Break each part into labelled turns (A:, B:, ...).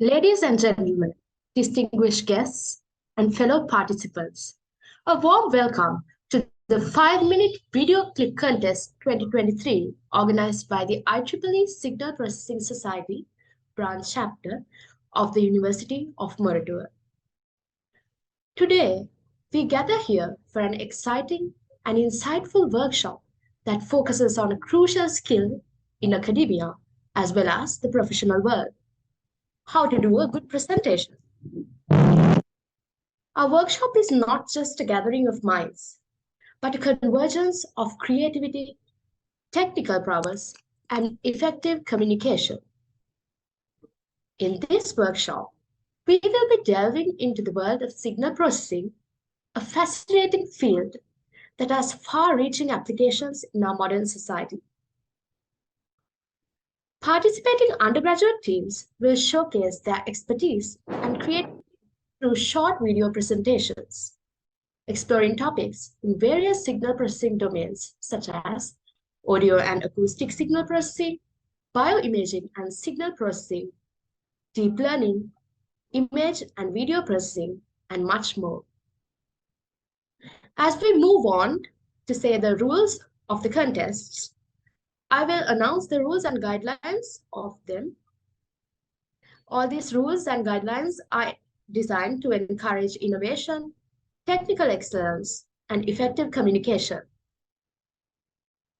A: Ladies and gentlemen, distinguished guests, and fellow participants, a warm welcome to the 5-minute video clip contest 2023 organized by the IEEE Signal Processing Society branch chapter of the University of Moratuwa. Today, we gather here for an exciting and insightful workshop that focuses on a crucial skill in academia as well as the professional world: how to do a good presentation. Our workshop is not just a gathering of minds, but a convergence of creativity, technical prowess, and effective communication. In this workshop, we will be delving into the world of signal processing, a fascinating field that has far-reaching applications in our modern society. Participating undergraduate teams will showcase their expertise and creativity through short video presentations, exploring topics in various signal processing domains such as audio and acoustic signal processing, bioimaging and signal processing, deep learning, image and video processing, and much more. As we move on to say the rules of the contests, I will announce the rules and guidelines of them. All these rules and guidelines are designed to encourage innovation, technical excellence, and effective communication.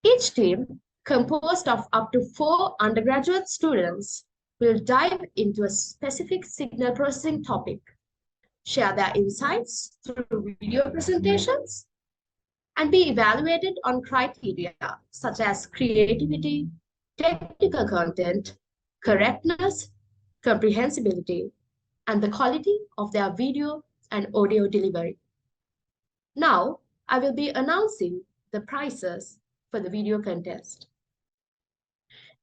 A: Each team, composed of up to 4 undergraduate students, will dive into a specific signal processing topic, share their insights through video presentations, and be evaluated on criteria such as creativity, technical content, correctness, comprehensibility, and the quality of their video and audio delivery. Now, I will be announcing the prizes for the video contest.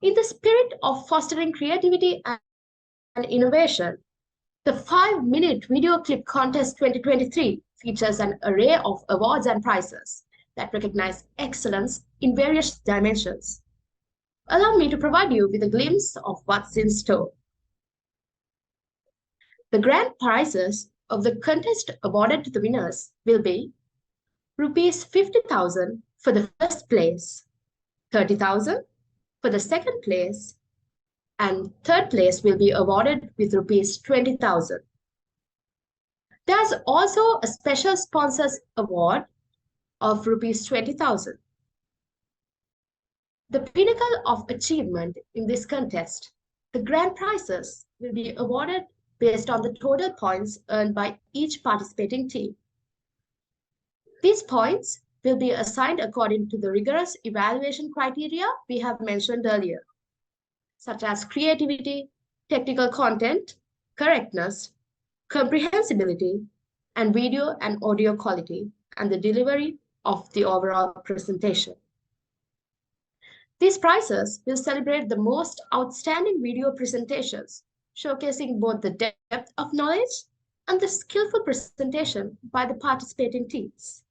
A: In the spirit of fostering creativity and innovation, the 5-minute video clip contest 2023 features an array of awards and prizes that recognize excellence in various dimensions. Allow me to provide you with a glimpse of what's in store. The grand prizes of the contest awarded to the winners will be Rupees 50,000 for the first place, 30,000 for the second place, and third place will be awarded with Rupees 20,000. There's also a special sponsors award of Rupees 20,000. The pinnacle of achievement in this contest, the grand prizes will be awarded based on the total points earned by each participating team. These points will be assigned according to the rigorous evaluation criteria we have mentioned earlier, such as creativity, technical content, correctness, comprehensibility, and video and audio quality, and the delivery of the overall presentation. These prizes will celebrate the most outstanding video presentations, showcasing both the depth of knowledge and the skillful presentation by the participating teams.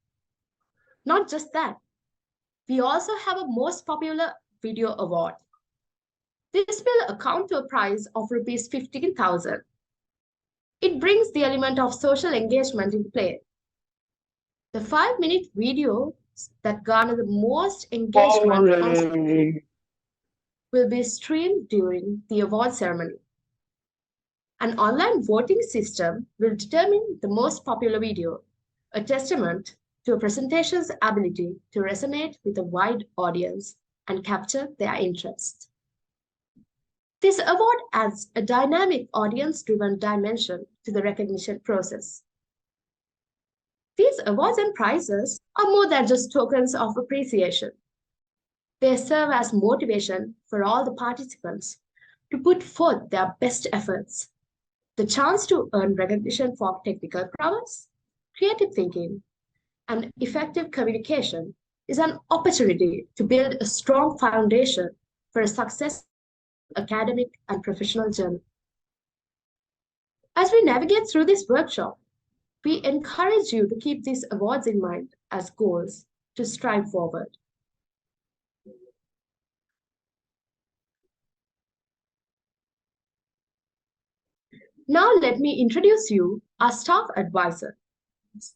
A: Not just that, we also have a most popular video award. This will account to a prize of Rupees 15,000. It brings the element of social engagement into play. The 5-minute videos that garner the most engagement will be streamed during the award ceremony. An online voting system will determine the most popular video, a testament to a presentation's ability to resonate with a wide audience and capture their interest. This award adds a dynamic audience-driven dimension to the recognition process. These awards and prizes are more than just tokens of appreciation. They serve as motivation for all the participants to put forth their best efforts. The chance to earn recognition for technical prowess, creative thinking, and effective communication is an opportunity to build a strong foundation for a successful academic and professional journey. As we navigate through this workshop, we encourage you to keep these awards in mind as goals to strive forward. Now let me introduce you our staff advisor,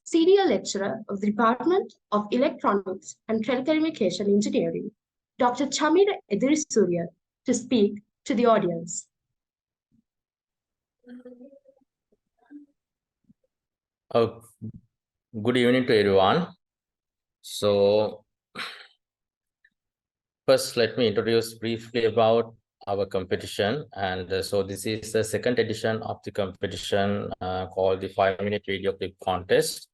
A: senior lecturer of the Department of Electronics and Telecommunication Engineering, Dr. Chamira Edirisurya, to speak to the audience.
B: Good evening to everyone. So first, let me introduce briefly about our competition. And so this is the second edition of the competition called the 5-minute video clip contest.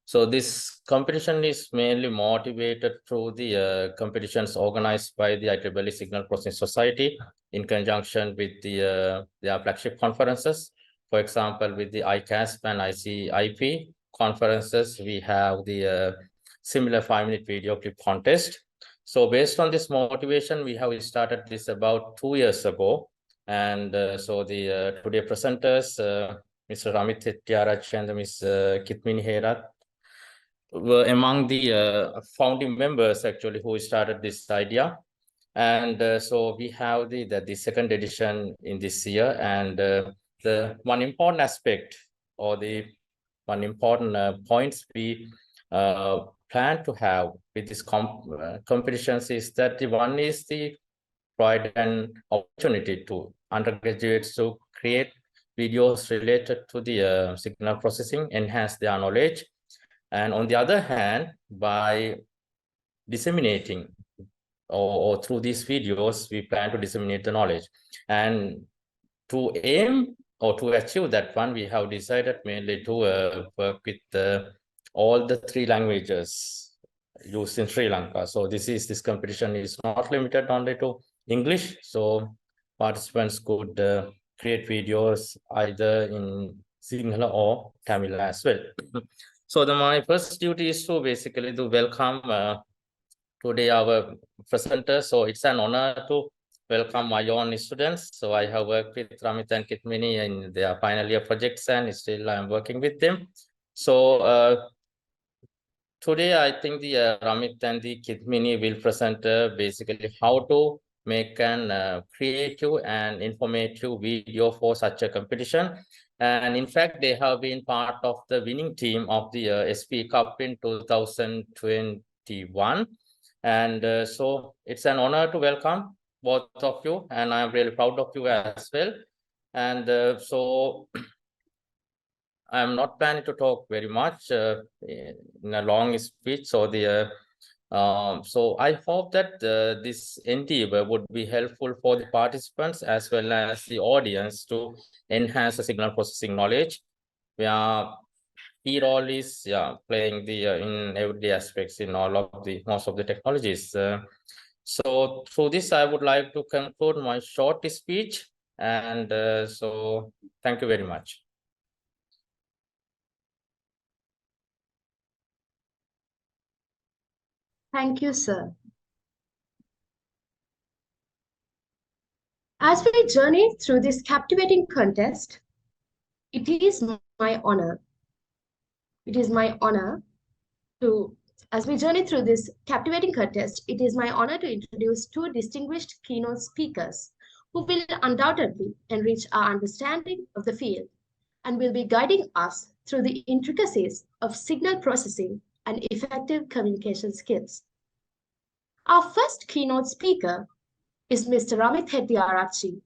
B: So this competition is mainly motivated through the competitions organized by the IEEE Signal Processing Society in conjunction with their flagship conferences. For example, with the ICASP and ICIP conferences, we have the similar 5-minute video clip contest. So based on this motivation, we have started this about 2 years ago. And so the today presenters, Mr. Ramit Hettiarach and Ms. Kitmini Herat, were among the founding members actually who started this idea. And so we have the second edition in this year. And the one important aspect or the one important points we plan to have with this competitions is that the one is the provide an opportunity to undergraduates to create videos related to the signal processing, enhance their knowledge. And on the other hand, by disseminating or through these videos, we plan to disseminate the knowledge. And to aim or to achieve that one, we have decided mainly to work with all the 3 languages used in Sri Lanka. So this competition is not limited only to English. So participants could create videos either in Sinhala or Tamil as well. So my first duty is to basically to welcome today our presenters. So it's an honor to welcome my own students. So I have worked with Ramit and Kitmini in their final year projects, and still I'm working with them. So today I think the Ramit and the Kitmini will present basically how to make an creative and informative video for such a competition. And in fact, they have been part of the winning team of the SP Cup in 2021. And so it's an honor to welcome both of you, and I'm really proud of you as well. And so I'm not planning to talk very much in a long speech. So I hope that this endeavor would be helpful for the participants as well as the audience to enhance the signal processing knowledge. Key role is playing the in everyday aspects in all of the most of the technologies. So through this, I would like to conclude my short speech, and so thank you very much.
A: Thank you, sir. As we journey through this captivating contest, it is my honor. It is my honor as we journey through this captivating contest, it is my honor to introduce 2 distinguished keynote speakers who will undoubtedly enrich our understanding of the field and will be guiding us through the intricacies of signal processing and effective communication skills. Our first keynote speaker is Mr. Ramit Hettiarach,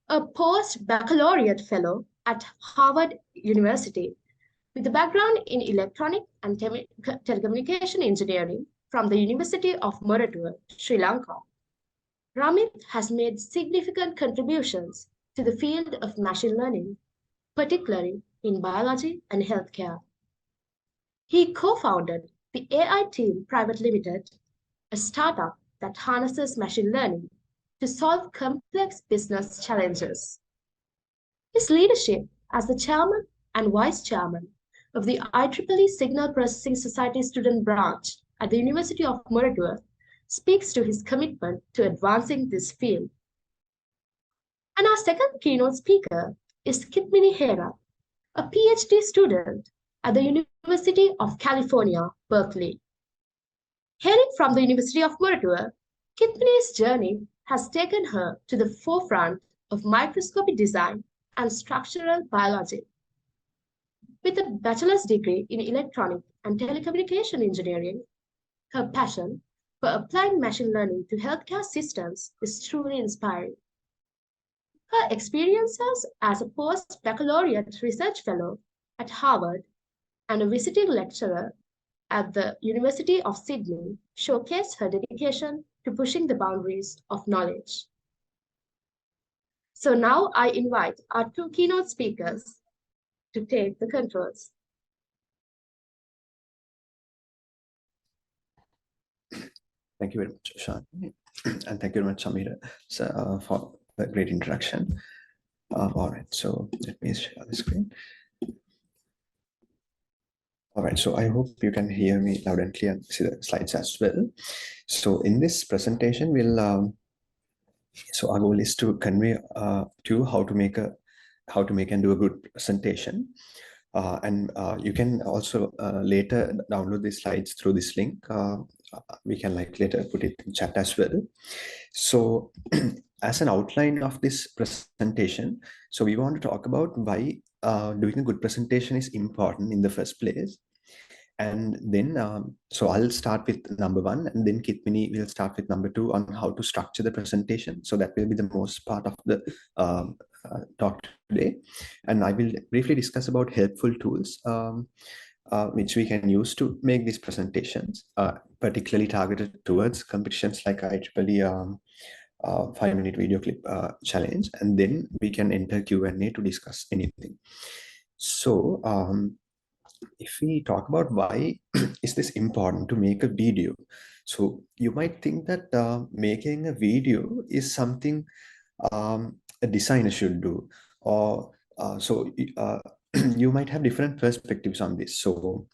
A: a post-baccalaureate fellow at Harvard University with a background in electronic and telecommunication engineering from the University of Moratuwa, Sri Lanka. Ramit has made significant contributions to the field of machine learning, particularly in biology and healthcare. He co-founded the AI Team Private Limited, a startup that harnesses machine learning to solve complex business challenges. His leadership as the chairman and vice chairman of the IEEE Signal Processing Society student branch at the University of Moratuwa speaks to his commitment to advancing this field. And our second keynote speaker is Kitmini Herat, a PhD student at the University of California, Berkeley. Hailing from the University of Moratuwa, Kitmini's journey has taken her to the forefront of microscopy design and structural biology. With a bachelor's degree in electronic and telecommunication engineering, her passion for applying machine learning to healthcare systems is truly inspiring. Her experiences as a post-baccalaureate research fellow at Harvard and a visiting lecturer at the University of Sydney showcase her dedication to pushing the boundaries of knowledge. So now I invite our two keynote speakers to take the controls.
C: Thank you very much, Shan. And thank you very much, Samira, for the great introduction. All right, so let me share the screen. All right, so I hope you can hear me loud and clear and see the slides as well. So in this presentation, so our goal is to convey to you how to make and do a good presentation. And you can also later download the slides through this link. We can later put it in chat as well. So as an outline of this presentation, so we want to talk about why doing a good presentation is important in the first place. And then, so I'll start with number one, and then Kitmini will start with number two on how to structure the presentation. So that will be the most part of the talk today. And I will briefly discuss about helpful tools which we can use to make these presentations, particularly targeted towards competitions like IEEE 5-minute video clip challenge. And then we can enter Q&A to discuss anything. So if we talk about why is this important to make a video, so you might think that making a video is something a designer should do, or you might have different perspectives on this. So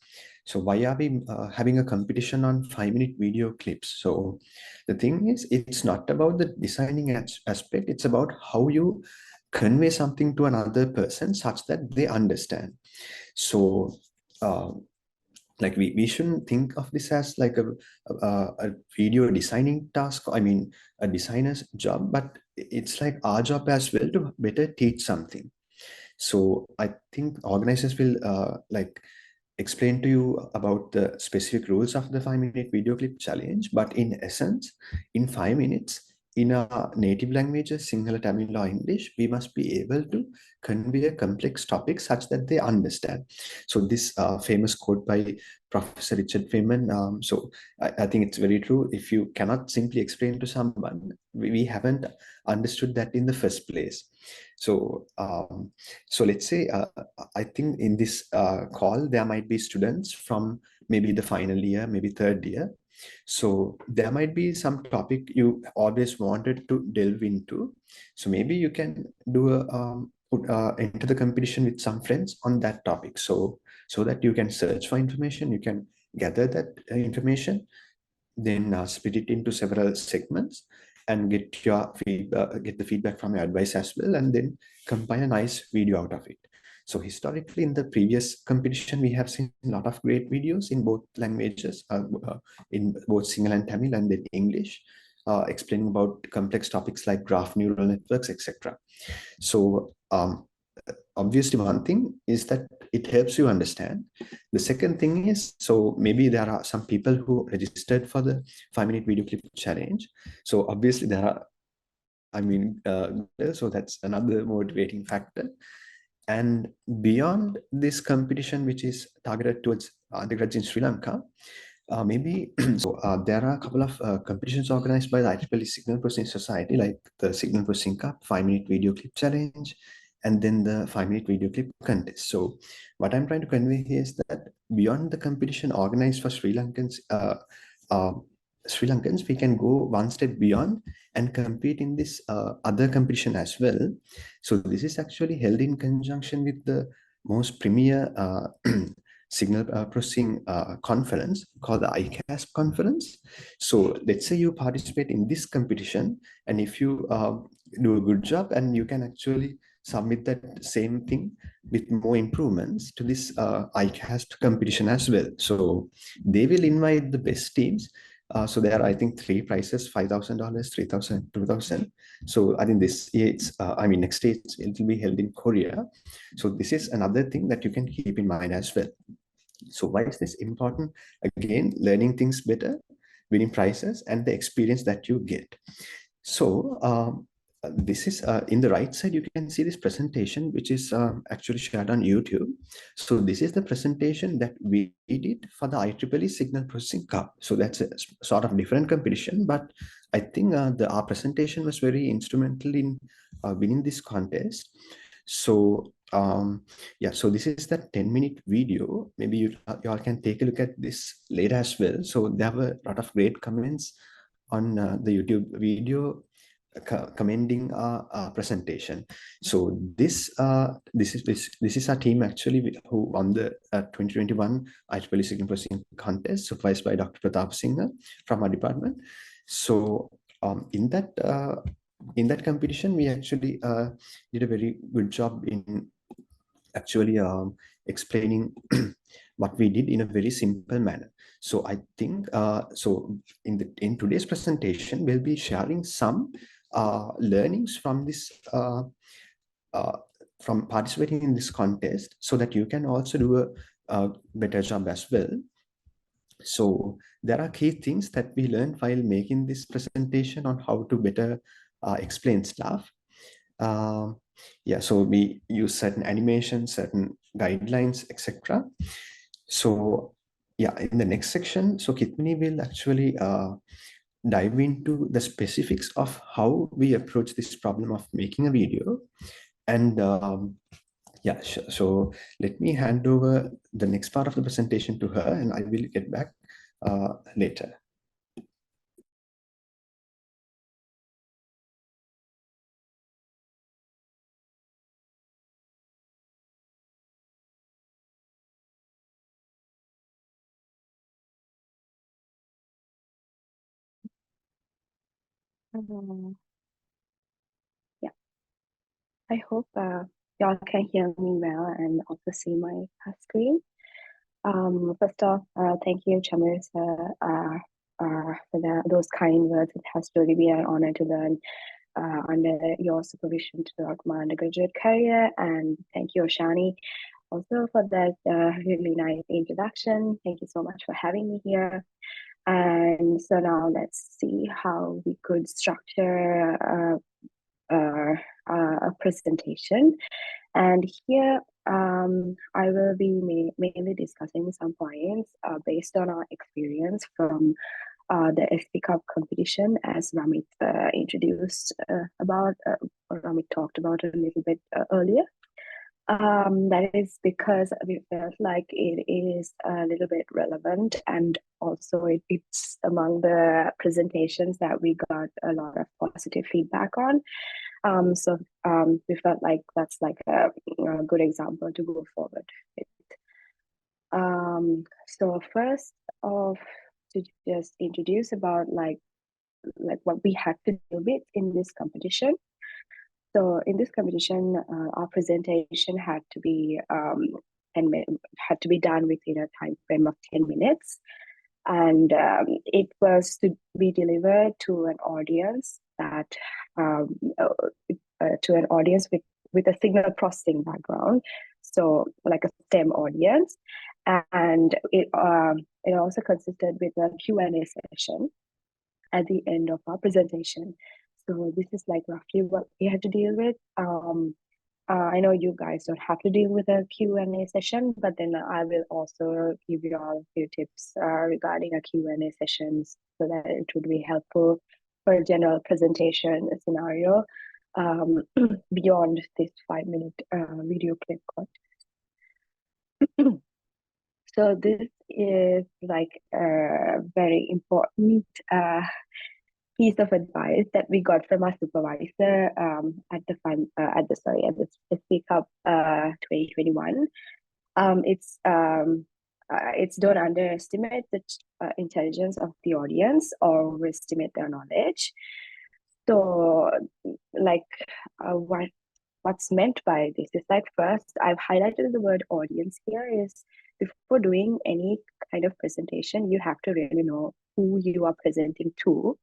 C: why are we having a competition on 5-minute video clips? So the thing is, it's not about the designing aspect, it's about how you convey something to another person such that they understand. So like we shouldn't think of this as like a video designing task, I mean a designer's job, but it's like our job as well to better teach something. So I think organizers will like explain to you about the specific rules of the 5-minute video clip challenge, but in essence, in 5 minutes, in our native languages, Sinhala, Tamil, or English, we must be able to convey a complex topic such that they understand. So this famous quote by Professor Richard Feynman, so I think it's very true. If you cannot simply explain to someone, we haven't understood that in the first place. So so let's say, I think in this call, there might be students from maybe the final year, maybe third year. So there might be some topic you always wanted to delve into. So maybe you can do enter the competition with some friends on that topic. So that you can search for information, you can gather that information, then split it into several segments and get your get the feedback from your advice as well, and then compile a nice video out of it. So historically, in the previous competition, we have seen a lot of great videos in both languages, in both Sinhala and Tamil, and then English, explaining about complex topics like graph neural networks, etc. So obviously, one thing is that it helps you understand. The second thing is, so maybe there are some people who registered for the 5-minute video clip challenge. So obviously there are, I mean, so that's another motivating factor. And beyond this competition, which is targeted towards undergrads in Sri Lanka, maybe so there are a couple of competitions organized by the IEEE Signal Processing Society, like the Signal Processing Cup, 5-minute video clip challenge, and then the 5-minute video clip contest. So what I'm trying to convey here is that beyond the competition organized for Sri Lankans, we can go one step beyond and compete in this other competition as well. So this is actually held in conjunction with the most premier signal processing conference called the ICASP conference. So let's say you participate in this competition, and if you do a good job, and you can actually submit that same thing with more improvements to this ICASP competition as well. So they will invite the best teams So there are, I think, three prices: $5,000, $3,000, $2,000. So I think this year next year it will be held in Korea. So this is another thing that you can keep in mind as well. So why is this important? Again, learning things better, winning prizes, and the experience that you get. So this is in the right side, you can see this presentation, which is actually shared on YouTube. So this is the presentation that we did for the IEEE Signal Processing Cup. So that's a sort of different competition, but I think our presentation was very instrumental in winning this contest. So yeah, so this is that 10-minute video. Maybe you all can take a look at this later as well. So there were a lot of great comments on the YouTube video commending our presentation. So this is our team actually who won the 2021 IEEE Signal Processing Contest, supervised by Dr. Pratap Singh from our department. So in that competition, we actually did a very good job in actually explaining what we did in a very simple manner. So I think so in today's presentation, we'll be sharing some learnings from this from participating in this contest, so that you can also do a better job as well. So there are key things that we learned while making this presentation on how to better explain stuff. Yeah, so we use certain animations, certain guidelines, etc. So yeah, in the next section, so Kitmini will actually dive into the specifics of how we approach this problem of making a video. And yeah, so let me hand over the next part of the presentation to her, and I will get back later.
D: Yeah, I hope y'all can hear me well and also see my screen. First off, thank you, Chamir, for those kind words. It has really been an honor to learn under your supervision throughout my undergraduate career. And thank you, Oshani, also for that really nice introduction. Thank you so much for having me here. And so now let's see how we could structure a presentation. And here I will be mainly discussing some points based on our experience from the SP Cup competition, as Ramit introduced about, or Ramit talked about a little bit earlier. That is because we felt like it is a little bit relevant, and also it's among the presentations that we got a lot of positive feedback on. So we felt like that's like a good example to go forward with. So first off, to just introduce about like what we had to deal with in this competition. So in this competition, our presentation had to be done within a time frame of 10 minutes. And it was to be delivered to an audience that with a signal processing background, so like a STEM audience, and it also consisted with a Q&A session at the end of our presentation. So this is like roughly what we had to deal with. I know you guys don't have to deal with a Q&A session, but then I will also give you all a few tips regarding a Q&A sessions, so that it would be helpful for a general presentation scenario beyond this 5-minute video clip contest. So this is like a very important piece of advice that we got from our supervisor at the Speak Up 2021. It's don't underestimate the intelligence of the audience or overestimate their knowledge. So like what's meant by this is like, first I've highlighted the word audience here. Is before doing any kind of presentation, you have to really know who you are presenting to.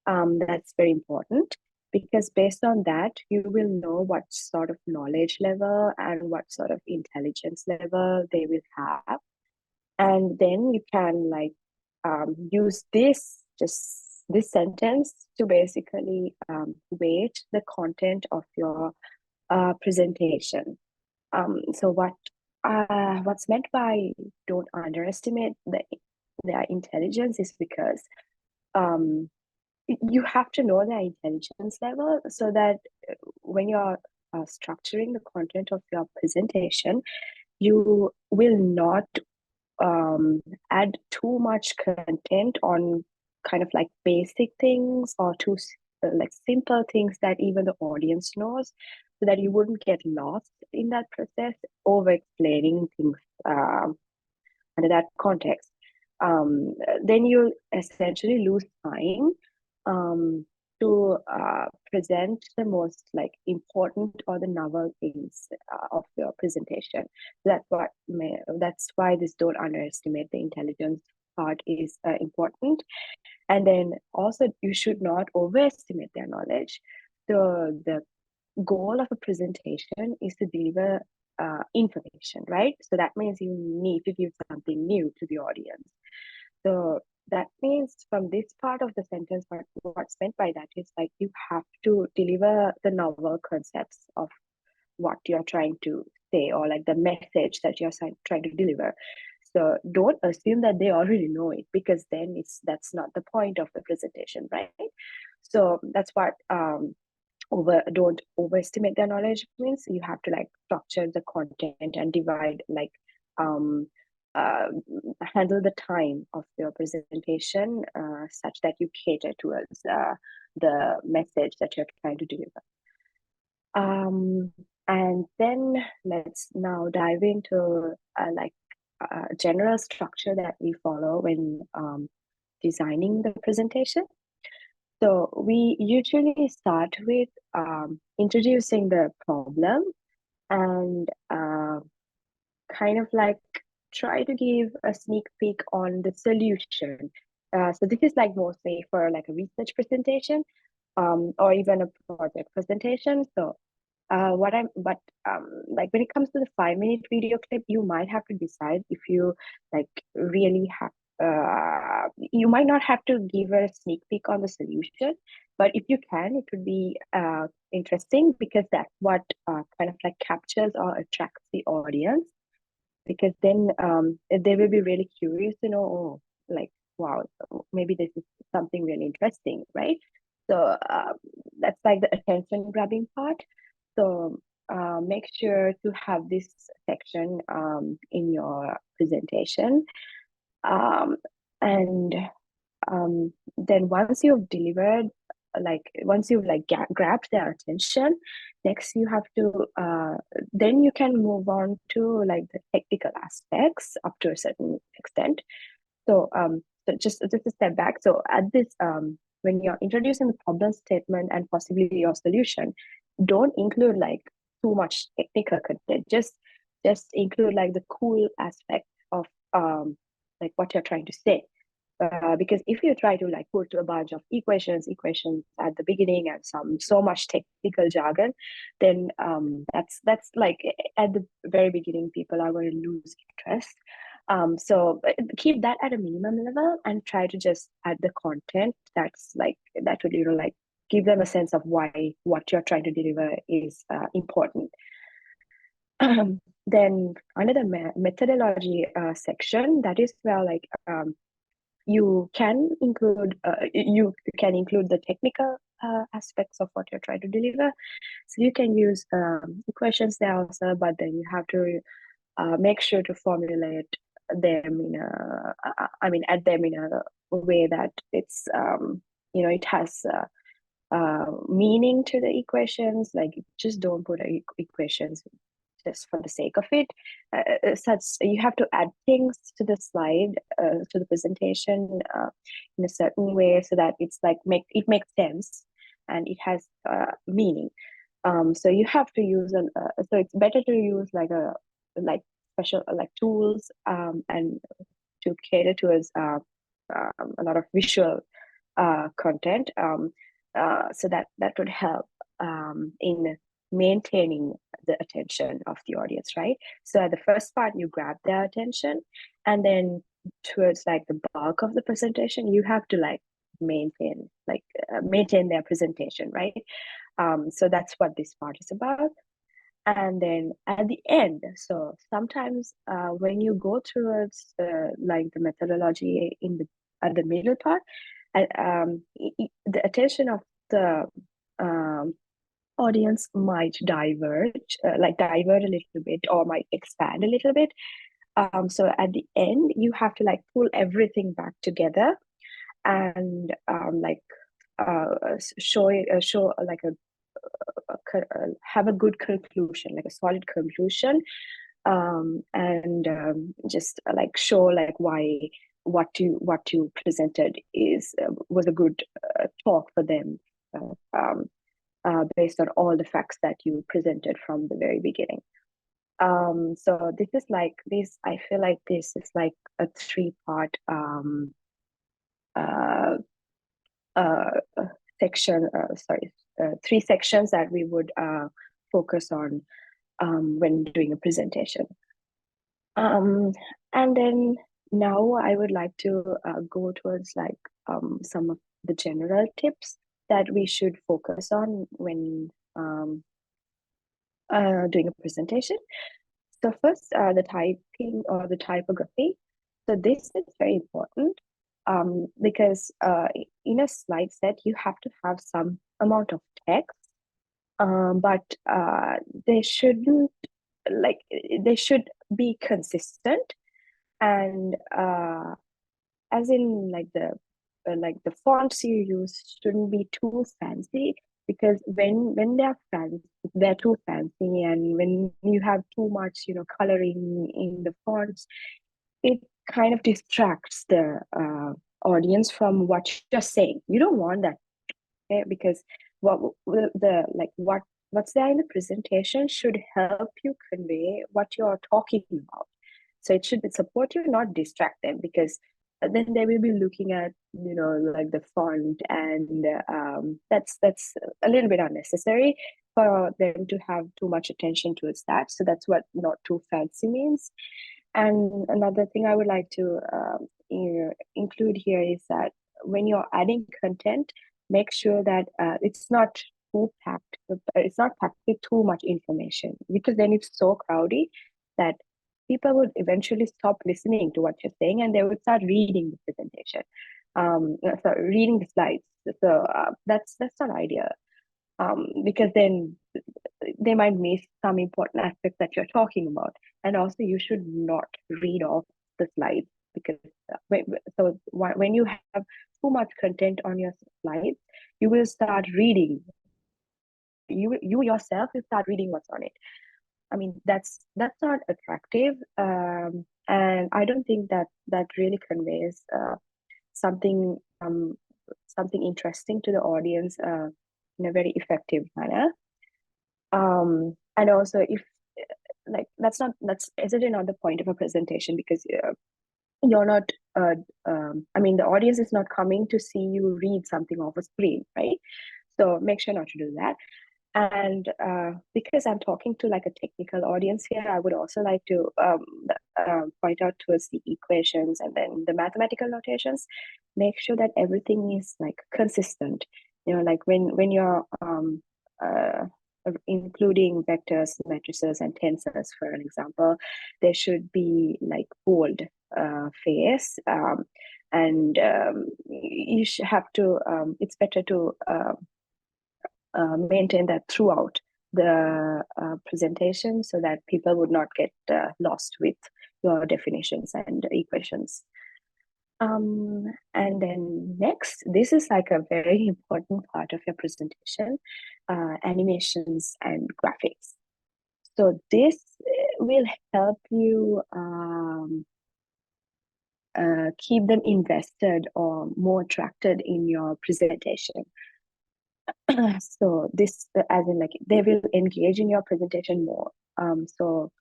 D: That's very important, because based on that, you will know what sort of knowledge level and what sort of intelligence level they will have. And then you can like use this sentence to basically weight the content of your presentation. So what's meant by don't underestimate their intelligence is because you have to know their intelligence level, so that when you're structuring the content of your presentation, you will not add too much content on kind of like basic things or too like simple things that even the audience knows, so that you wouldn't get lost in that process over explaining things under that context. Then you'll essentially lose time to present the most like important or the novel things of your presentation. That's why this don't underestimate the intelligence part is important. And then also you should not overestimate their knowledge. The goal of a presentation is to deliver information, right? So that means you need to give something new to the audience. So that means from this part of the sentence, what's meant by that is like you have to deliver the novel concepts of what you're trying to say, or like the message that you're trying to deliver. So don't assume that they already know it, because then that's not the point of the presentation, right? So that's what don't overestimate their knowledge means. You have to like structure the content and divide like handle the time of your presentation such that you cater towards the message that you're trying to deliver. And then let's now dive into like a general structure that we follow when designing the presentation. So we usually start with introducing the problem and kind of like try to give a sneak peek on the solution. So this is like mostly for like a research presentation or even a project presentation. So like when it comes to the 5-minute video clip, you might have to decide if you like really have you might not have to give a sneak peek on the solution, but if you can, it would be interesting, because that's what kind of like captures or attracts the audience, because then they will be really curious to know, oh, like, wow, maybe this is something really interesting, right? So that's like the attention grabbing part. So make sure to have this section in your presentation. And then once you've delivered, like once you've like grabbed their attention, next you have to then you can move on to like the technical aspects up to a certain extent. So so just a step back. So at this when you're introducing the problem statement and possibly your solution, don't include like too much technical content. Just include like the cool aspect of like what you're trying to say. Because if you try to like put a bunch of equations at the beginning and so much technical jargon, then that's like at the very beginning people are going to lose interest. So keep that at a minimum level and try to just add the content that's like that would like give them a sense of why what you're trying to deliver is important. Then under the methodology section, that is where like you can include the technical aspects of what you're trying to deliver. So you can use equations there also, but then you have to make sure to formulate them in add them in a way that it's it has meaning to the equations. Like just don't put equations just for the sake of it. Such you have to add things to the slide, to the presentation in a certain way, so that it's like it makes sense and it has meaning. So you have to use so it's better to use like special like tools and to cater towards a lot of visual content. So that would help in maintaining the attention of the audience, right? So at the first part, you grab their attention, and then towards like the bulk of the presentation, you have to like maintain their presentation, right? So that's what this part is about. And then at the end, so sometimes when you go towards like the methodology at the middle part, the attention of the um, audience might divert a little bit, or might expand a little bit. So at the end, you have to like pull everything back together and show like have a good conclusion, like a solid conclusion, and just like show like why what you presented was a good talk for them, based on all the facts that you presented from the very beginning. So this is like this. I feel like this is like a three-part section. Three sections that we would focus on when doing a presentation. And then now I would like to go towards like some of the general tips that we should focus on when doing a presentation. So first, the typing or the typography. So this is very important because in a slide set, you have to have some amount of text, but they shouldn't they should be consistent, and as in like the fonts you use shouldn't be too fancy, because when they're too fancy, and when you have too much coloring in the fonts, it kind of distracts the audience from what you're saying. You don't want that, okay? Because what's there in the presentation should help you convey what you're talking about. So it should support you, not distract them, because then they will be looking at like the font, and that's a little bit unnecessary for them to have too much attention towards that. So that's what not too fancy means. And another thing I would like to include here is that when you're adding content, make sure that it's not too packed. It's not packed with too much information, because then it's so crowded that people would eventually stop listening to what you're saying, and they would start reading the presentation, reading the slides. So that's not ideal, because then they might miss some important aspects that you're talking about. And also, you should not read off the slides, because when you have too much content on your slides, you will start reading. You yourself will start reading what's on it. I mean, that's not attractive, and I don't think that really conveys something interesting to the audience in a very effective manner. And also, if that's certainly not the point of a presentation, because you're not I mean, the audience is not coming to see you read something off a screen, right? So make sure not to do that. And because I'm talking to like a technical audience here, I would also like to point out towards the equations and then the mathematical notations. Make sure that everything is like consistent. Like when you're including vectors, matrices, and tensors, for an example, there should be like bold face, and you should have to. It's better to maintain that throughout the presentation, so that people would not get lost with your definitions and equations. And then next, this is like a very important part of your presentation, animations and graphics. So this will help you keep them invested or more attracted in your presentation. So this, as in like, they will engage in your presentation more. So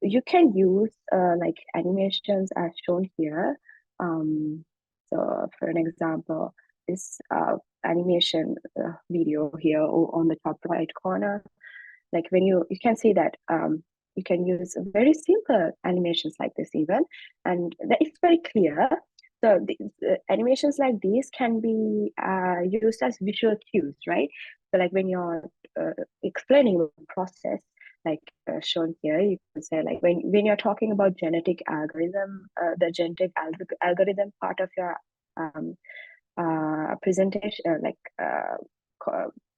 D: you can use like animations as shown here, So for an example, this animation video here on the top right corner, like when you can see that you can use very simple animations like this even, and it's very clear. So animations like these can be used as visual cues, right? So like when you're explaining the process, like shown here, you can say like when you're talking about genetic algorithm, the genetic algorithm part of your presentation,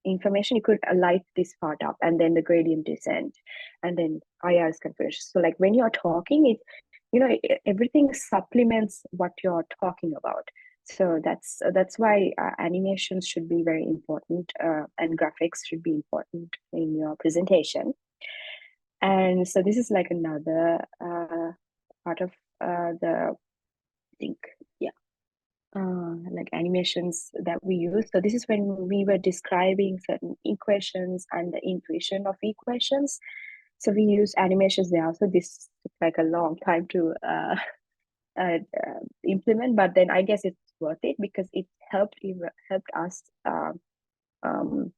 D: information, you could light this part up, and then the gradient descent, and then IR's conversion. So like when you're talking, everything supplements what you're talking about. So that's why animations should be very important, and graphics should be important in your presentation. And so this is like another part of the, I think, yeah, like animations that we use. So this is when we were describing certain equations and the intuition of equations. So we use animations there. So this took like a long time to implement, but then I guess it's worth it because it helped us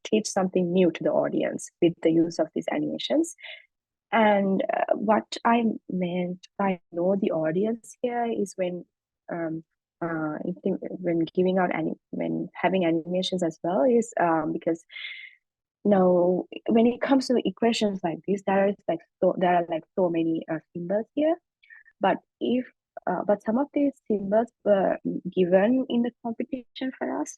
D: teach something new to the audience with the use of these animations. And what I meant by know the audience here is when when giving out when having animations as well is because now when it comes to equations like this, there are like so many symbols here, but some of these symbols were given in the competition for us.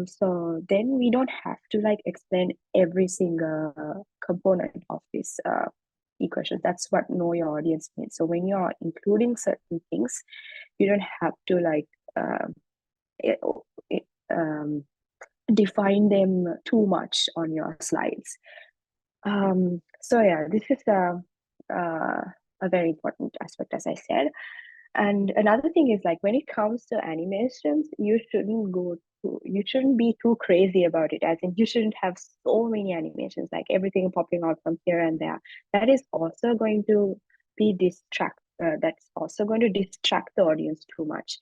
D: So then we don't have to like explain every single component of this equation. That's what know your audience means. So when you're including certain things, you don't have to like define them too much on your slides. So yeah, this is a very important aspect, as I said. And another thing is like when it comes to animations, you shouldn't be too crazy about it. As in, you shouldn't have so many animations, like everything popping out from here and there. That is also going to be that's also going to distract the audience too much.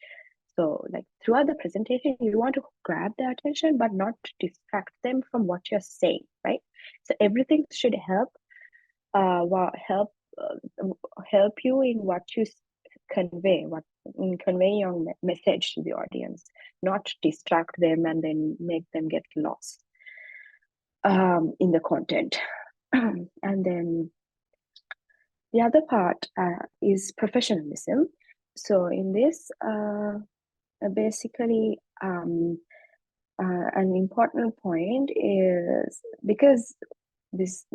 D: So like throughout the presentation, you want to grab their attention, but not distract them from what you're saying, right? So everything should help help you in what you convey, convey your message to the audience, not distract them and then make them get lost in the content. And then the other part is professionalism. So in this, basically, an important point is because this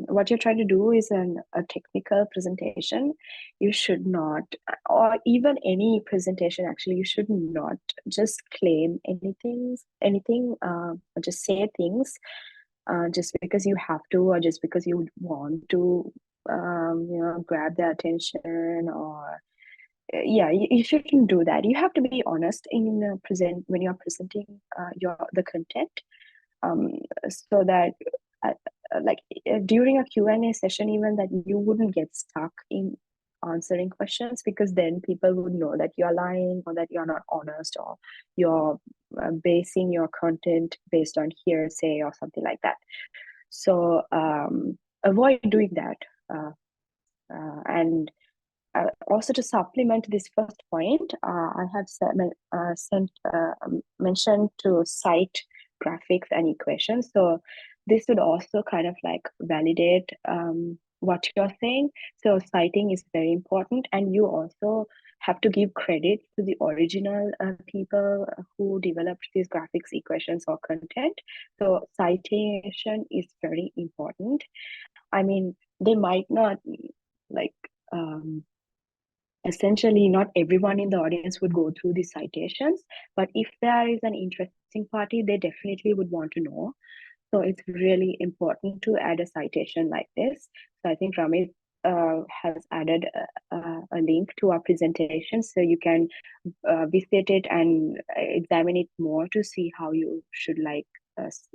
D: what you're trying to do is a technical presentation. You should not, or even any presentation actually, you should not just claim anything or just say things just because you have to, or just because you want to grab their attention, or yeah, you shouldn't do that. You have to be honest in when you're presenting the content, so that like during a Q&A session, even that you wouldn't get stuck in answering questions, because then people would know that you're lying, or that you're not honest, or you're basing your content based on hearsay or something like that. So avoid doing that. And also, to supplement this first point, I have mentioned to cite graphics and equations. So this would also kind of like validate what you're saying. So citing is very important, and you also have to give credit to the original people who developed these graphics, equations, or content. So citation is very important. I mean, they might not like essentially not everyone in the audience would go through these citations, but if there is an interesting party, they definitely would want to know. So it's really important to add a citation like this. So I think Ramit has added a link to our presentation, so you can visit it and examine it more to see how you should like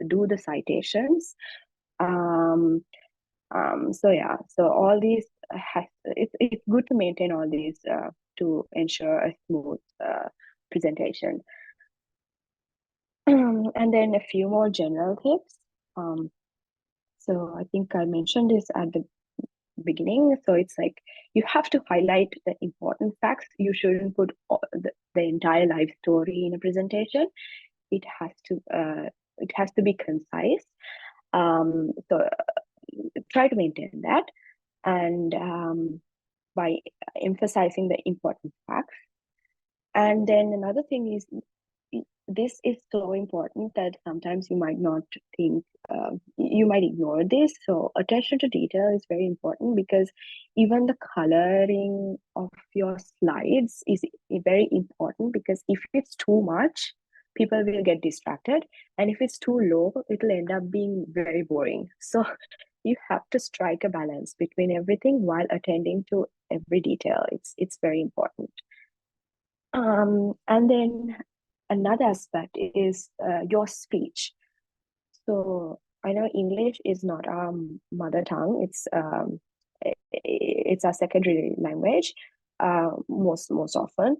D: do the citations. So yeah, so all these it's good to maintain all these to ensure a smooth presentation. And then a few more general tips. So I think I mentioned this at the beginning. So it's like you have to highlight the important facts. You shouldn't put the entire life story in a presentation. It has to be concise. So try to maintain that, and by emphasizing the important facts. And then another thing is, this is so important that sometimes you might not think, you might ignore this. So attention to detail is very important, because even the coloring of your slides is very important, because if it's too much, people will get distracted, and if it's too low, it'll end up being very boring. So you have to strike a balance between everything while attending to every detail. It's very important. And then another aspect is your speech. So I know English is not our mother tongue. It's our secondary language, most often.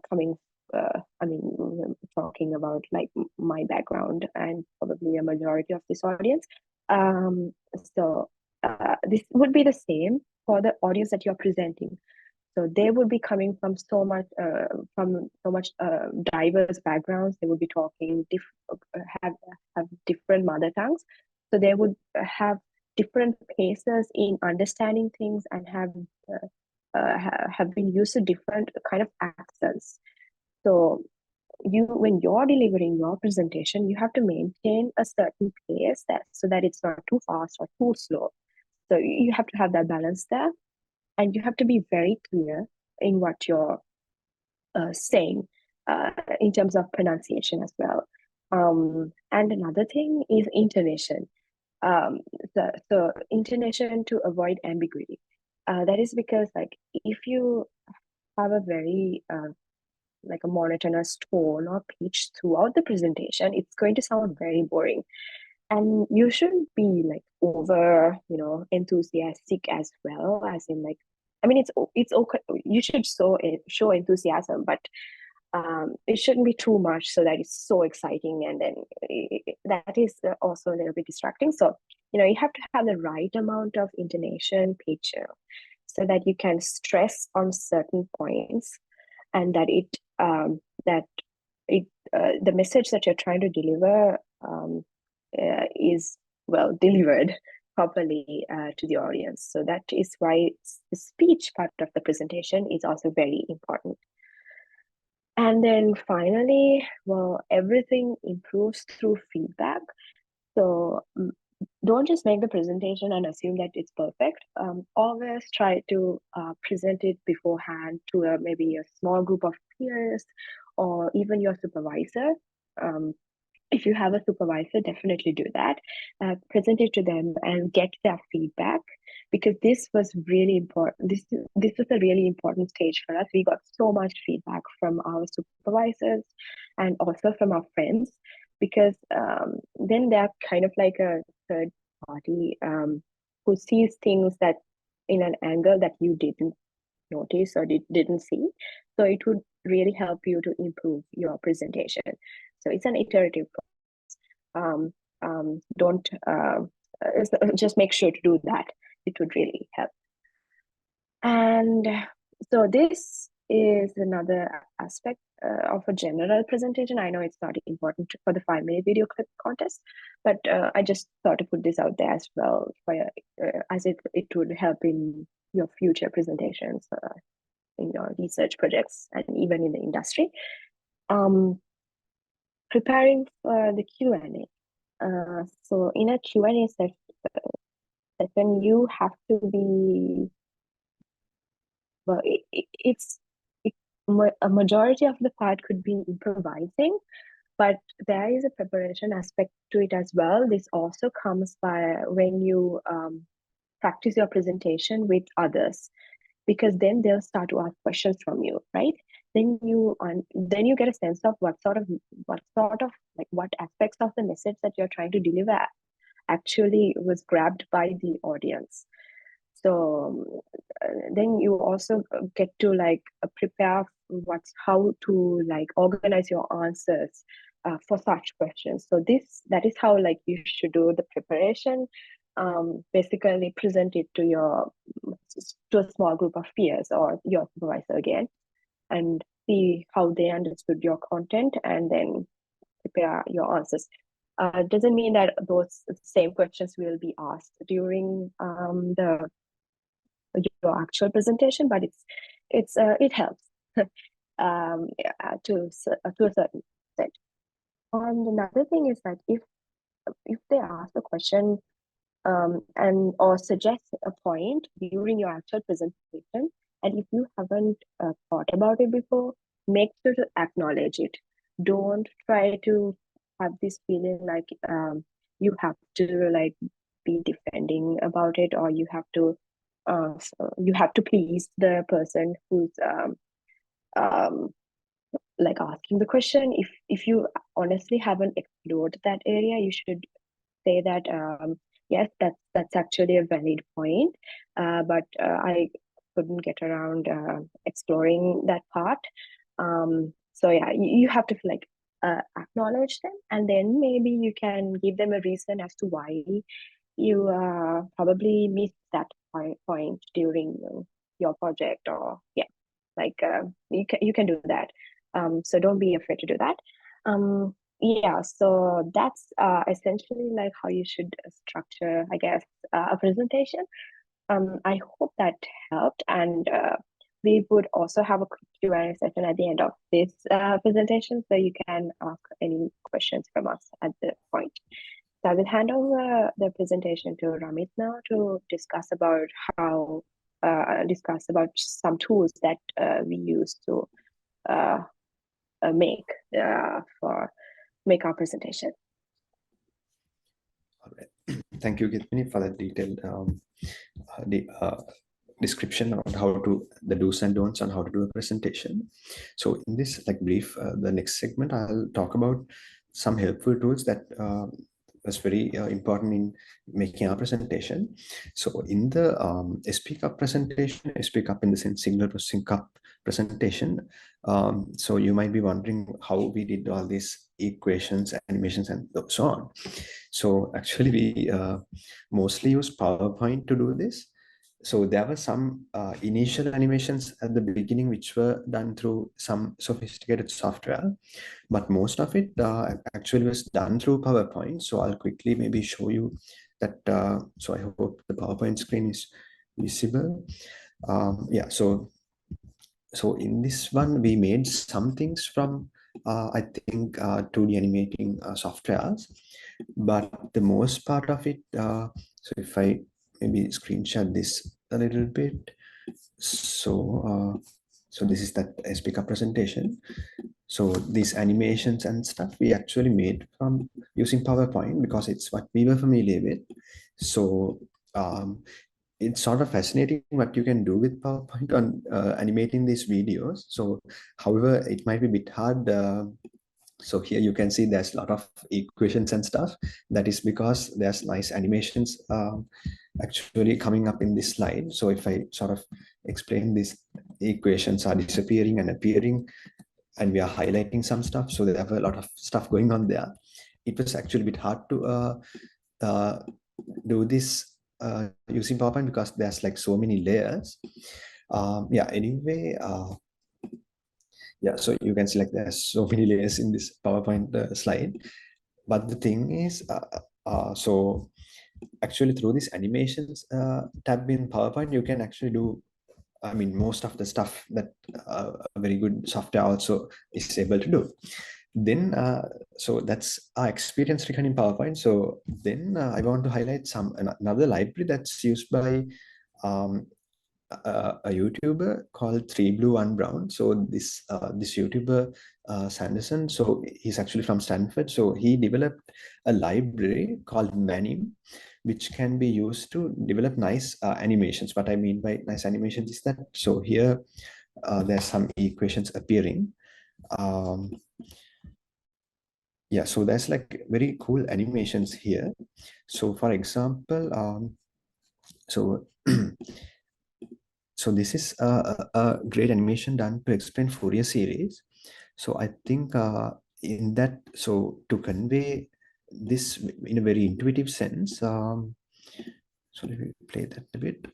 D: Coming, I mean, talking about like my background and probably a majority of this audience. So this would be the same for the audience that you're presenting. So they would be coming from so much diverse backgrounds. They would be talking have different mother tongues. So they would have different paces in understanding things, and have been used to different kind of accents. So when you're delivering your presentation, you have to maintain a certain pace so that it's not too fast or too slow. So you have to have that balance there. And you have to be very clear in what you're saying in terms of pronunciation as well. And another thing is intonation. So intonation to avoid ambiguity. That is because, like, if you have a very like a monotonous tone or pitch throughout the presentation, it's going to sound very boring. And you shouldn't be like over, enthusiastic as well, as in, like, I mean, it's okay. You should show enthusiasm, but it shouldn't be too much so that it's so exciting, and then that is also a little bit distracting. So you have to have the right amount of intonation, pitch, so that you can stress on certain points, and that the message that you're trying to deliver is well delivered properly to the audience. So that is why the speech part of the presentation is also very important. And then finally, well, everything improves through feedback. So don't just make the presentation and assume that it's perfect. Always try to present it beforehand to maybe a small group of peers, or even your supervisor. If you have a supervisor, definitely do that. Present it to them and get their feedback, because this was really important. This was a really important stage for us. We got so much feedback from our supervisors and also from our friends, because then they're kind of like a third party who sees things that in an angle that you didn't notice or didn't see. So it would really help you to improve your presentation. So it's an iterative process. Don't just make sure to do that. It would really help. And so this is another aspect of a general presentation. I know it's not important for the 5-minute video clip contest, but I just thought to put this out there as well, as it would help in your future presentations, in your research projects, and even in the industry. Preparing for the Q&A. So in a Q&A session, you have to be, well, a majority of the part could be improvising, but there is a preparation aspect to it as well. This also comes by when you practice your presentation with others, because then they'll start to ask questions from you, right? Then you get a sense of what aspects of the message that you're trying to deliver actually was grabbed by the audience. So then you also get to like prepare how to like organize your answers for such questions. So that is how like you should do the preparation. Basically present it to a small group of peers or your supervisor again, and see how they understood your content, and then prepare your answers. Doesn't mean that those same questions will be asked during your actual presentation, but it helps to a certain extent. And another thing is that if they ask a question and or suggest a point during your actual presentation, and if you haven't thought about it before, make sure to acknowledge it. Don't try to have this feeling like you have to like be defending about it, or you have to please the person who's um, like asking the question. If you honestly haven't explored that area, you should say that yes, that's actually a valid point, but I couldn't get around exploring that part. So yeah, you have to like acknowledge them, and then maybe you can give them a reason as to why you probably missed that point during your project, or yeah, like you can do that. So don't be afraid to do that. Yeah, so that's essentially like how you should structure, I guess, a presentation. I hope that helped, and we would also have a quick Q&A session at the end of this presentation, so you can ask any questions from us at the point. So I will hand over the presentation to Ramit now to discuss about some tools that we use to make our presentation.
C: All right. Thank you, Gitmini, for that detailed description on the do's and don'ts on how to do a presentation. So in this like brief, the next segment, I'll talk about some helpful tools that was very important in making our presentation. So in the SP Cup presentation, SP Cup in the sense signal processing cup presentation, so you might be wondering how we did all these equations, animations, and so on. So actually we mostly use PowerPoint to do this. So there were some initial animations at the beginning which were done through some sophisticated software, but most of it actually was done through PowerPoint. So I'll quickly maybe show you that. So I hope the PowerPoint screen is visible. Yeah, so in this one, we made some things from, I think, 2D animating softwares, but the most part of it, so if I maybe screenshot this a little bit. So this is that SPK presentation. So these animations and stuff we actually made from using PowerPoint because it's what we were familiar with. So it's sort of fascinating what you can do with PowerPoint on animating these videos. So however, it might be a bit hard. So here you can see there's a lot of equations and stuff. That is because there's nice animations actually coming up in this slide. So if I sort of explain, these equations are disappearing and appearing, and we are highlighting some stuff. So there are a lot of stuff going on there. It was actually a bit hard to do this using PowerPoint because there's like so many layers. Yeah, anyway, yeah, so you can see like there's so many layers in this PowerPoint slide. But the thing is, so actually through this animations tab in PowerPoint, you can actually do, I mean, most of the stuff that a very good software also is able to do. Then, so that's our experience regarding PowerPoint. So then I want to highlight another library that's used by a YouTuber called 3Blue1Brown. So this YouTuber Sanderson, so he's actually from Stanford. So he developed a library called Manim, which can be used to develop nice animations. What I mean by nice animations is that, so here there's some equations appearing. Yeah, so there's like very cool animations here. So for example, So, so this is a great animation done to explain Fourier series. So I think in that, so to convey this in a very intuitive sense, so let me play that a bit.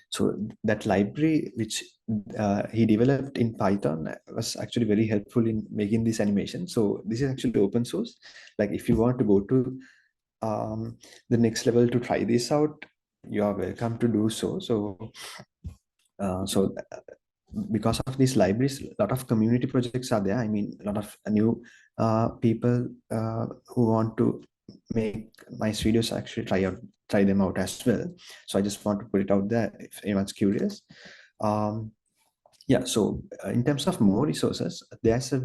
C: So that library which he developed in Python was actually very helpful in making this animation. So this is actually open source. Like if you want to go to the next level to try this out, you are welcome to do so. So because of these libraries, a lot of community projects are there. I mean, a lot of new people who want to make nice videos actually try them out as well. So I just want to put it out there if anyone's curious. Yeah, so in terms of more resources, there's a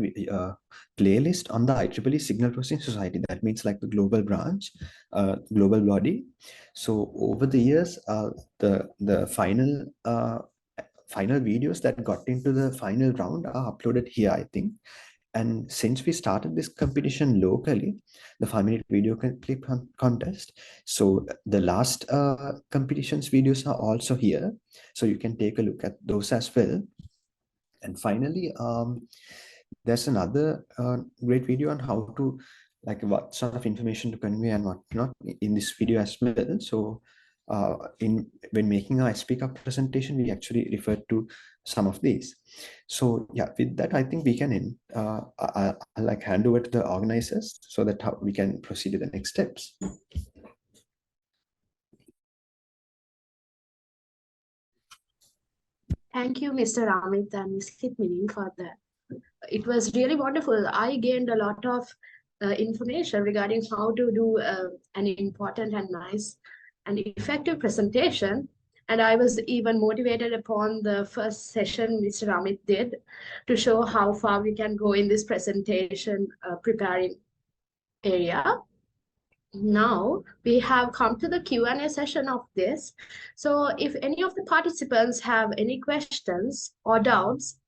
C: playlist on the IEEE Signal Processing Society. That means like the global branch, global body. So over the years, the final videos that got into the final round are uploaded here, I think. And since we started this competition locally, the 5-minute video clip contest, so the last competitions videos are also here. So you can take a look at those as well. And finally, there's another great video on how to, like what sort of information to convey and what not in this video as well. So when making our speak up presentation, we actually refer to some of these. So yeah, with that, I think we can end. I'll like hand over to the organizers so that how we can proceed to the next steps.
A: Thank you, Mr. Amit and Ms. Kitmini, for that. It was really wonderful. I gained a lot of information regarding how to do an important and nice and effective presentation. And I was even motivated upon the first session Mr. Amit did to show how far we can go in this presentation preparing area. Now we have come to the Q&A session of this. So if any of the participants have any questions or doubts,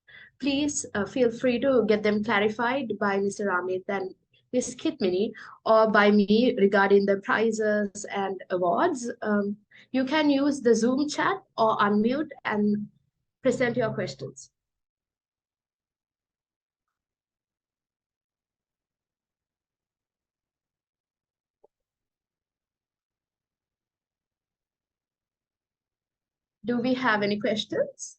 A: please feel free to get them clarified by Mr. Amit and Ms. Kitmini or by me regarding the prizes and awards. You can use the Zoom chat or unmute and present your questions. Do we have any questions?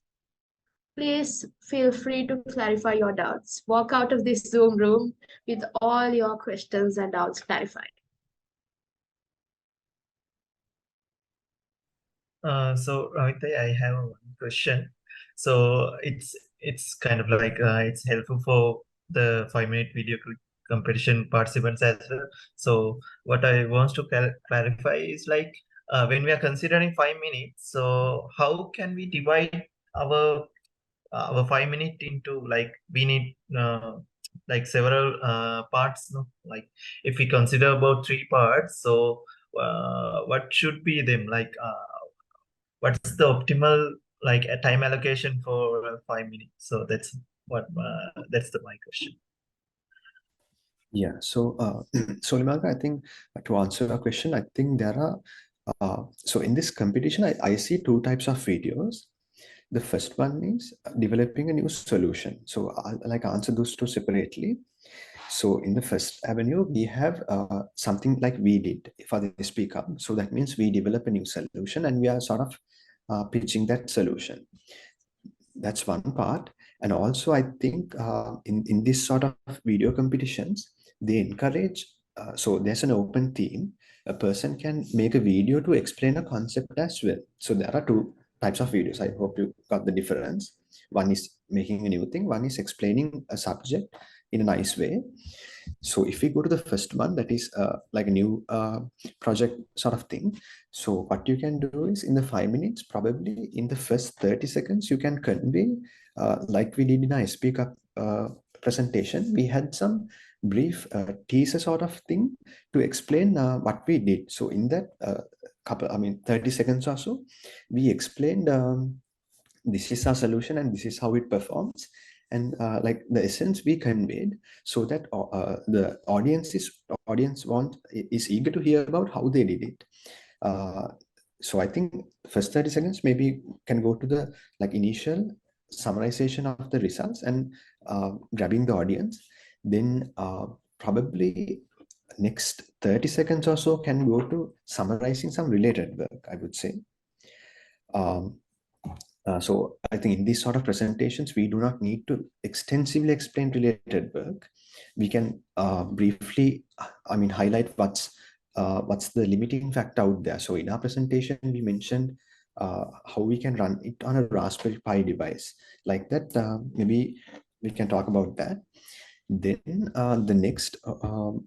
A: Please feel free to clarify your doubts. Walk out of this Zoom room with all your questions and doubts clarified.
E: So Ramita, I have one question. So it's kind of like it's helpful for the 5-minute video competition participants as well. So what I want to clarify is like when we are considering 5 minutes, so how can we divide our 5 minute into like we need like several parts, no? Like if we consider about 3 parts, so what should be them like what's the optimal like a time allocation for 5 minutes? So that's what my question.
C: Yeah, so so Limalka, I think to answer your question, I think there are so in this competition, I see 2 types of videos. The first one is developing a new solution. So I'll like answer those 2 separately. So in the first avenue, we have something like we did for the speak up. So that means we develop a new solution and we are sort of pitching that solution. That's one part. And also, I think in this sort of video competitions, they encourage, so there's an open theme. A person can make a video to explain a concept as well. So there are 2 types of videos. I hope you got the difference. One is making a new thing, one is explaining a subject in a nice way. So if we go to the first one, that is like a new project sort of thing. So what you can do is in the 5 minutes, probably in the first 30 seconds, you can convey, like we did in our speak up presentation, we had some brief teaser sort of thing to explain what we did. So in that 30 seconds or so, we explained this is our solution and this is how it performs. And like the essence we conveyed, so that the audience is eager to hear about how they did it. So I think first 30 seconds maybe can go to the like initial summarization of the results and grabbing the audience. Then probably next 30 seconds or so can go to summarizing some related work, I would say. So I think in these sort of presentations, we do not need to extensively explain related work. We can briefly, highlight what's the limiting factor out there. So in our presentation, we mentioned how we can run it on a Raspberry Pi device. Like that, maybe we can talk about that. Then the next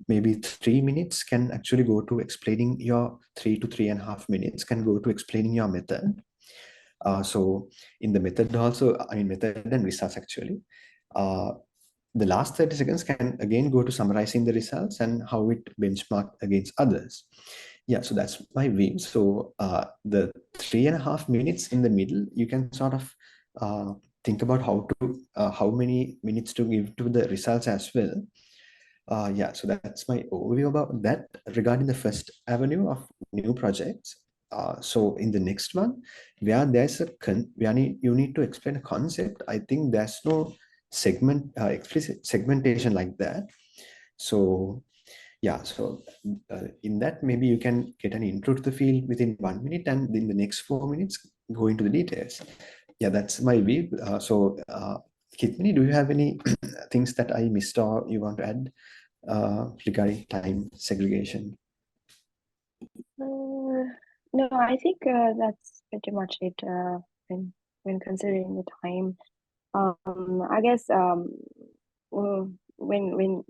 C: maybe 3 minutes can actually go to explaining your 3 to 3.5 minutes can go to explaining your method. So in the method also, method and results actually. The last 30 seconds can again go to summarizing the results and how it benchmark against others. Yeah, so that's my view. So the 3.5 minutes in the middle, you can sort of think about how many minutes to give to the results as well. Yeah, so that's my overview about that regarding the first avenue of new projects. So in the next one, where there's you need to explain a concept, I think there's no explicit segmentation like that. So yeah, so in that maybe you can get an intro to the field within 1 minute, and in the next 4 minutes go into the details. Yeah, that's my view. Kitmini, do you have any things that I missed or you want to add regarding time segregation?
D: No, I think that's pretty much it. When considering the time, I guess well, when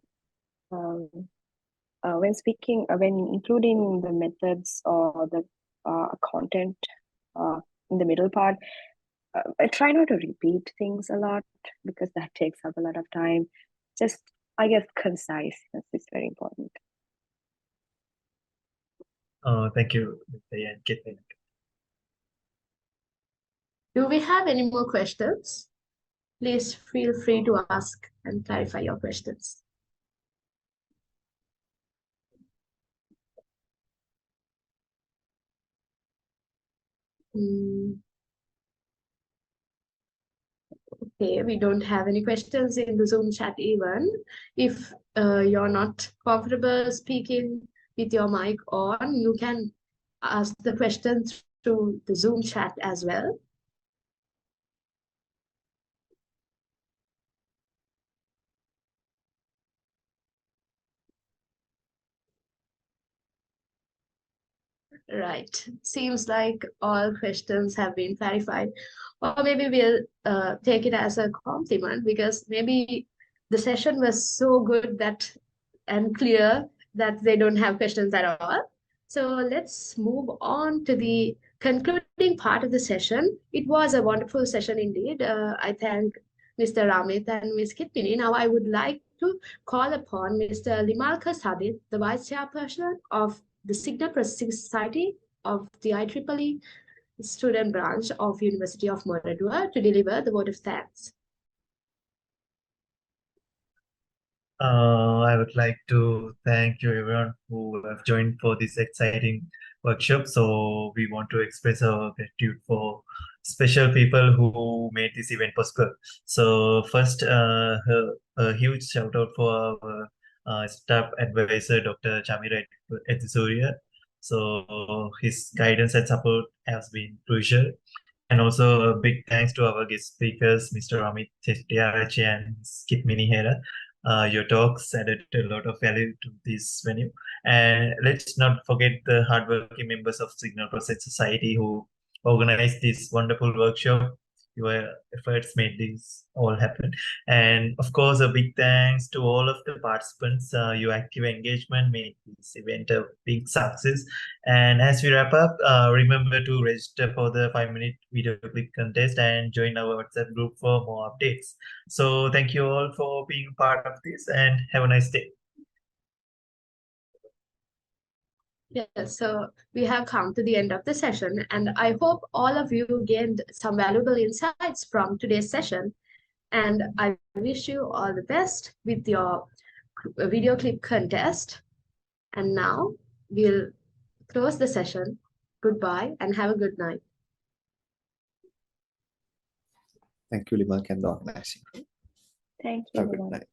D: speaking, when including the methods or the content in the middle part, I try not to repeat things a lot because that takes up a lot of time. Just, I guess, conciseness is very important.
E: Thank you, Diane.
A: Do we have any more questions? Please feel free to ask and clarify your questions. Okay, we don't have any questions in the Zoom chat even. If you're not comfortable speaking with your mic on, you can ask the questions through the Zoom chat as well. Right. Seems like all questions have been clarified. Or maybe we'll take it as a compliment because maybe the session was so good and clear that they don't have questions at all. So let's move on to the concluding part of the session. It was a wonderful session indeed. I thank Mr. Ramit and Ms. Kitmini. Now I would like to call upon Mr. Limalka Sadit, the Vice Chairperson of the Signal Processing Society of the IEEE student branch of University of Madura to deliver the vote of thanks.
E: I would like to thank you everyone who have joined for this exciting workshop. So we want to express our gratitude for special people who made this event possible. So first, a huge shout out for our staff advisor, Dr. Chamira Etisuriya. So his guidance and support has been crucial. And also a big thanks to our guest speakers, Mr. Amit Tiarachi and Skip Minihera. Your talks added a lot of value to this venue. And let's not forget the hardworking members of Signal Process Society who organized this wonderful workshop. Your efforts made this all happen. And of course, a big thanks to all of the participants. Your active engagement made this event a big success. And as we wrap up, remember to register for the 5-minute video clip contest and join our WhatsApp group for more updates. So thank you all for being part of this and have a nice day.
A: Yes, so we have come to the end of the session, and I hope all of you gained some valuable insights from today's session. And I wish you all the best with your video clip contest. And now we'll close the session. Goodbye and have a good night.
C: Thank you, Limak and the organizing.
D: Thank
C: Have
D: you.
C: a good night.